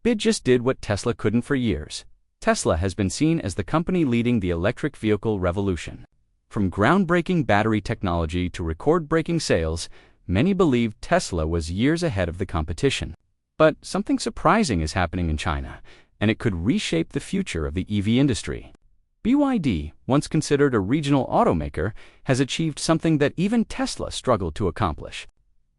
BYD just did what Tesla couldn't for years. Tesla has been seen as the company leading the electric vehicle revolution. From groundbreaking battery technology to record-breaking sales, many believed Tesla was years ahead of the competition. But something surprising is happening in China, and it could reshape the future of the EV industry. BYD, once considered a regional automaker, has achieved something that even Tesla struggled to accomplish.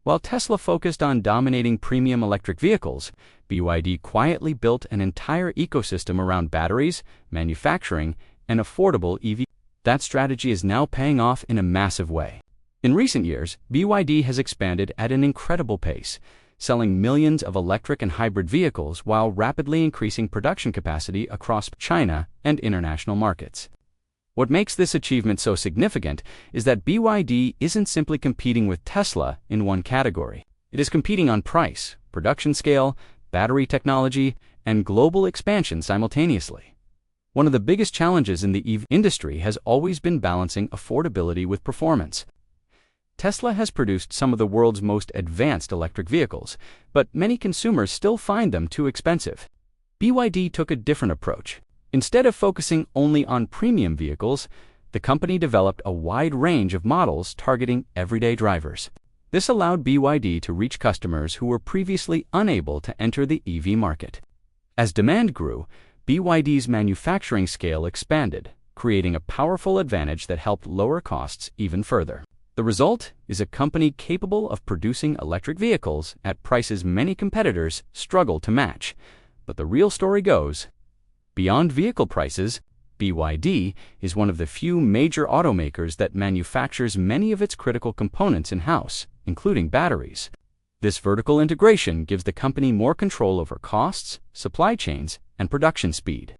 While Tesla focused on dominating premium electric vehicles, BYD quietly built an entire ecosystem around batteries, manufacturing, and affordable EV. That strategy is now paying off in a massive way. In recent years, BYD has expanded at an incredible pace, selling millions of electric and hybrid vehicles while rapidly increasing production capacity across China and international markets. What makes this achievement so significant is that BYD isn't simply competing with Tesla in one category. It is competing on price, production scale, battery technology, and global expansion simultaneously. One of the biggest challenges in the EV industry has always been balancing affordability with performance. Tesla has produced some of the world's most advanced electric vehicles, but many consumers still find them too expensive. BYD took a different approach. Instead of focusing only on premium vehicles, the company developed a wide range of models targeting everyday drivers. This allowed BYD to reach customers who were previously unable to enter the EV market. As demand grew, BYD's manufacturing scale expanded, creating a powerful advantage that helped lower costs even further. The result is a company capable of producing electric vehicles at prices many competitors struggle to match. But the real story goes, beyond vehicle prices, BYD is one of the few major automakers that manufactures many of its critical components in-house, including batteries. This vertical integration gives the company more control over costs, supply chains, and production speed.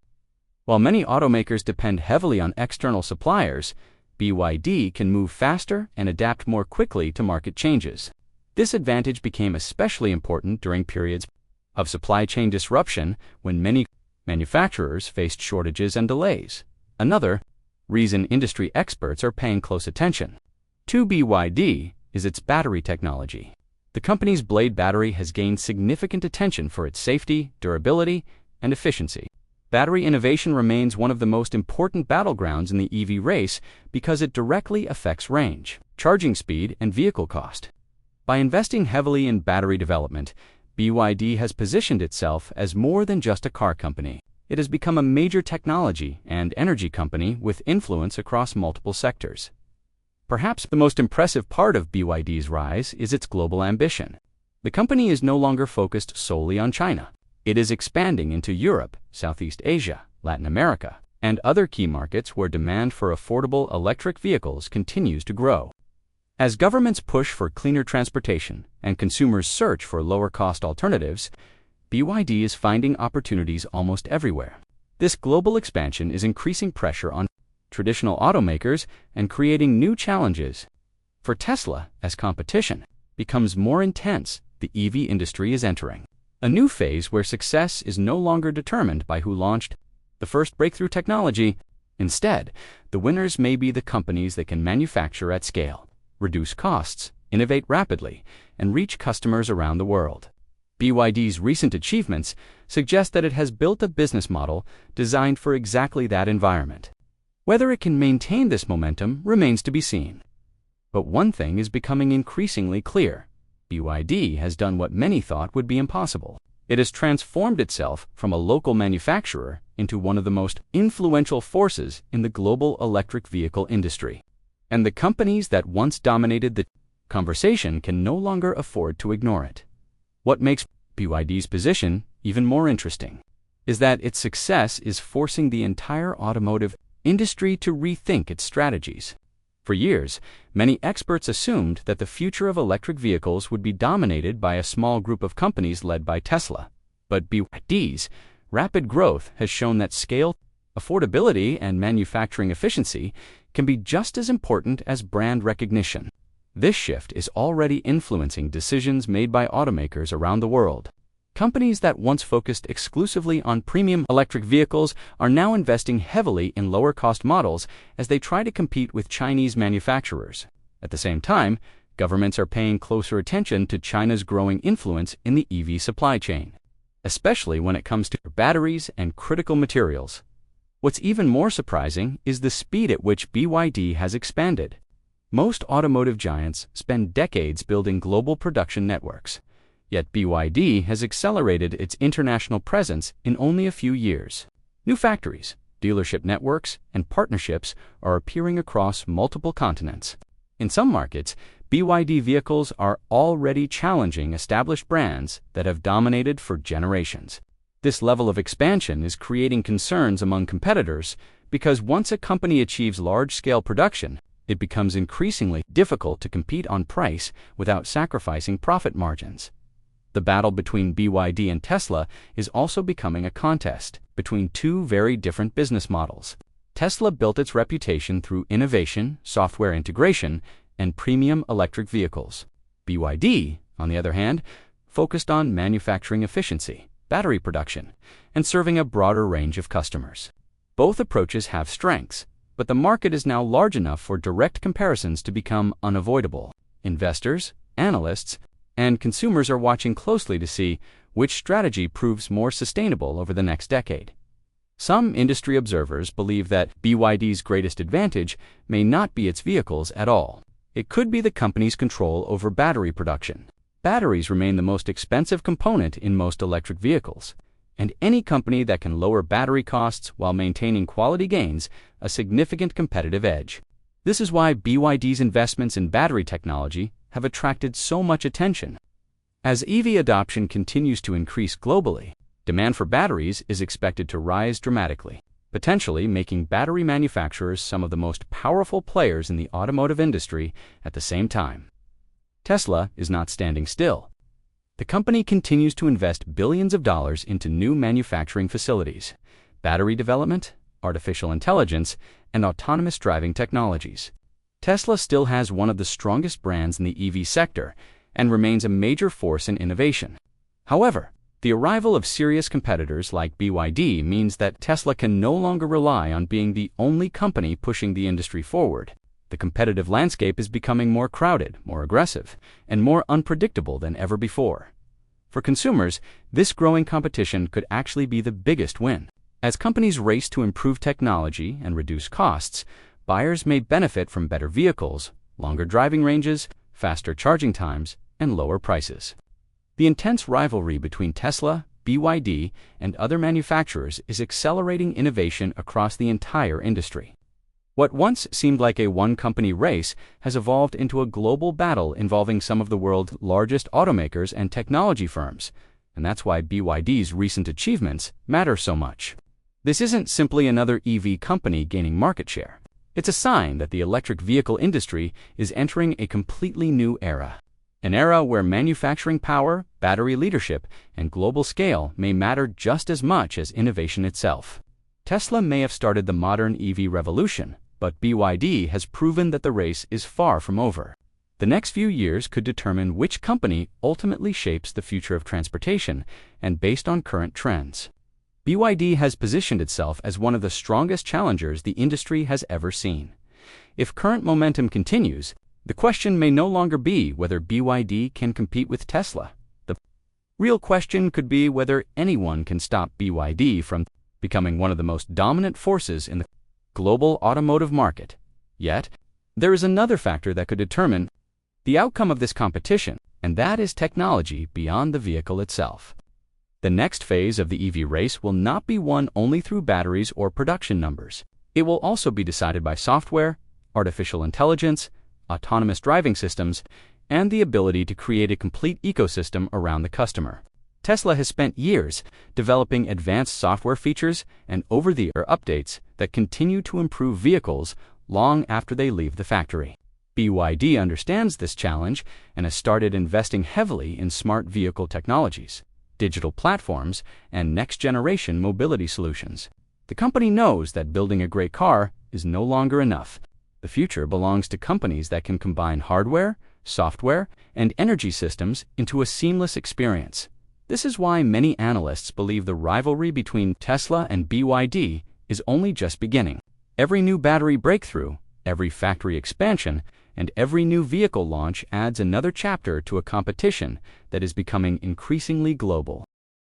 While many automakers depend heavily on external suppliers, BYD can move faster and adapt more quickly to market changes. This advantage became especially important during periods of supply chain disruption when many manufacturers faced shortages and delays. Another reason industry experts are paying close attention to BYD is its battery technology. The company's Blade battery has gained significant attention for its safety, durability, and efficiency. Battery innovation remains one of the most important battlegrounds in the EV race because it directly affects range, charging speed, and vehicle cost. By investing heavily in battery development, BYD has positioned itself as more than just a car company. It has become a major technology and energy company with influence across multiple sectors. Perhaps the most impressive part of BYD's rise is its global ambition. The company is no longer focused solely on China. It is expanding into Europe, Southeast Asia, Latin America, and other key markets where demand for affordable electric vehicles continues to grow. As governments push for cleaner transportation and consumers search for lower-cost alternatives, BYD is finding opportunities almost everywhere. This global expansion is increasing pressure on traditional automakers and creating new challenges. For Tesla, as competition becomes more intense, the EV industry is entering a new phase where success is no longer determined by who launched the first breakthrough technology. Instead, the winners may be the companies that can manufacture at scale, reduce costs, innovate rapidly, and reach customers around the world. BYD's recent achievements suggest that it has built a business model designed for exactly that environment. Whether it can maintain this momentum remains to be seen. But one thing is becoming increasingly clear. BYD has done what many thought would be impossible. It has transformed itself from a local manufacturer into one of the most influential forces in the global electric vehicle industry. And the companies that once dominated the conversation can no longer afford to ignore it. What makes BYD's position even more interesting is that its success is forcing the entire automotive industry to rethink its strategies. For years, many experts assumed that the future of electric vehicles would be dominated by a small group of companies led by Tesla. But BYD's rapid growth has shown that scale, affordability, and manufacturing efficiency can be just as important as brand recognition. This shift is already influencing decisions made by automakers around the world. Companies that once focused exclusively on premium electric vehicles are now investing heavily in lower-cost models as they try to compete with Chinese manufacturers. At the same time, governments are paying closer attention to China's growing influence in the EV supply chain. especially when it comes to batteries and critical materials. What's even more surprising is the speed at which BYD has expanded. Most automotive giants spend decades building global production networks, yet BYD has accelerated its international presence in only a few years. New factories, dealership networks, and partnerships are appearing across multiple continents. In some markets, BYD vehicles are already challenging established brands that have dominated for generations. This level of expansion is creating concerns among competitors because once a company achieves large-scale production, it becomes increasingly difficult to compete on price without sacrificing profit margins. The battle between BYD and Tesla is also becoming a contest between two very different business models. Tesla built its reputation through innovation, software integration, and premium electric vehicles. BYD, on the other hand, focused on manufacturing efficiency, battery production, and serving a broader range of customers. Both approaches have strengths, but the market is now large enough for direct comparisons to become unavoidable. Investors, analysts, and consumers are watching closely to see which strategy proves more sustainable over the next decade. Some industry observers believe that BYD's greatest advantage may not be its vehicles at all. It could be the company's control over battery production. Batteries remain the most expensive component in most electric vehicles, and any company that can lower battery costs while maintaining quality gains a significant competitive edge. This is why BYD's investments in battery technology have attracted so much attention. As EV adoption continues to increase globally, demand for batteries is expected to rise dramatically, potentially making battery manufacturers some of the most powerful players in the automotive industry at the same time. Tesla is not standing still. The company continues to invest billions of dollars into new manufacturing facilities, battery development, artificial intelligence, and autonomous driving technologies. Tesla still has one of the strongest brands in the EV sector and remains a major force in innovation. However, the arrival of serious competitors like BYD means that Tesla can no longer rely on being the only company pushing the industry forward. The competitive landscape is becoming more crowded, more aggressive, and more unpredictable than ever before. For consumers, this growing competition could actually be the biggest win. As companies race to improve technology and reduce costs, buyers may benefit from better vehicles, longer driving ranges, faster charging times, and lower prices. The intense rivalry between Tesla, BYD, and other manufacturers is accelerating innovation across the entire industry. What once seemed like a one-company race has evolved into a global battle involving some of the world's largest automakers and technology firms, and that's why BYD's recent achievements matter so much. This isn't simply another EV company gaining market share. It's a sign that the electric vehicle industry is entering a completely new era. An era where manufacturing power, battery leadership, and global scale may matter just as much as innovation itself. Tesla may have started the modern EV revolution, but BYD has proven that the race is far from over. The next few years could determine which company ultimately shapes the future of transportation, and based on current trends. BYD has positioned itself as one of the strongest challengers the industry has ever seen. If current momentum continues, the question may no longer be whether BYD can compete with Tesla. The real question could be whether anyone can stop BYD from becoming one of the most dominant forces in the global automotive market. Yet, there is another factor that could determine the outcome of this competition, and that is technology beyond the vehicle itself. The next phase of the EV race will not be won only through batteries or production numbers. It will also be decided by software, artificial intelligence, autonomous driving systems, and the ability to create a complete ecosystem around the customer. Tesla has spent years developing advanced software features and over-the-air updates that continue to improve vehicles long after they leave the factory. BYD understands this challenge and has started investing heavily in smart vehicle technologies, digital platforms, and next-generation mobility solutions. The company knows that building a great car is no longer enough. The future belongs to companies that can combine hardware, software, and energy systems into a seamless experience. This is why many analysts believe the rivalry between Tesla and BYD is only just beginning. Every new battery breakthrough, every factory expansion, and every new vehicle launch adds another chapter to a competition that is becoming increasingly global.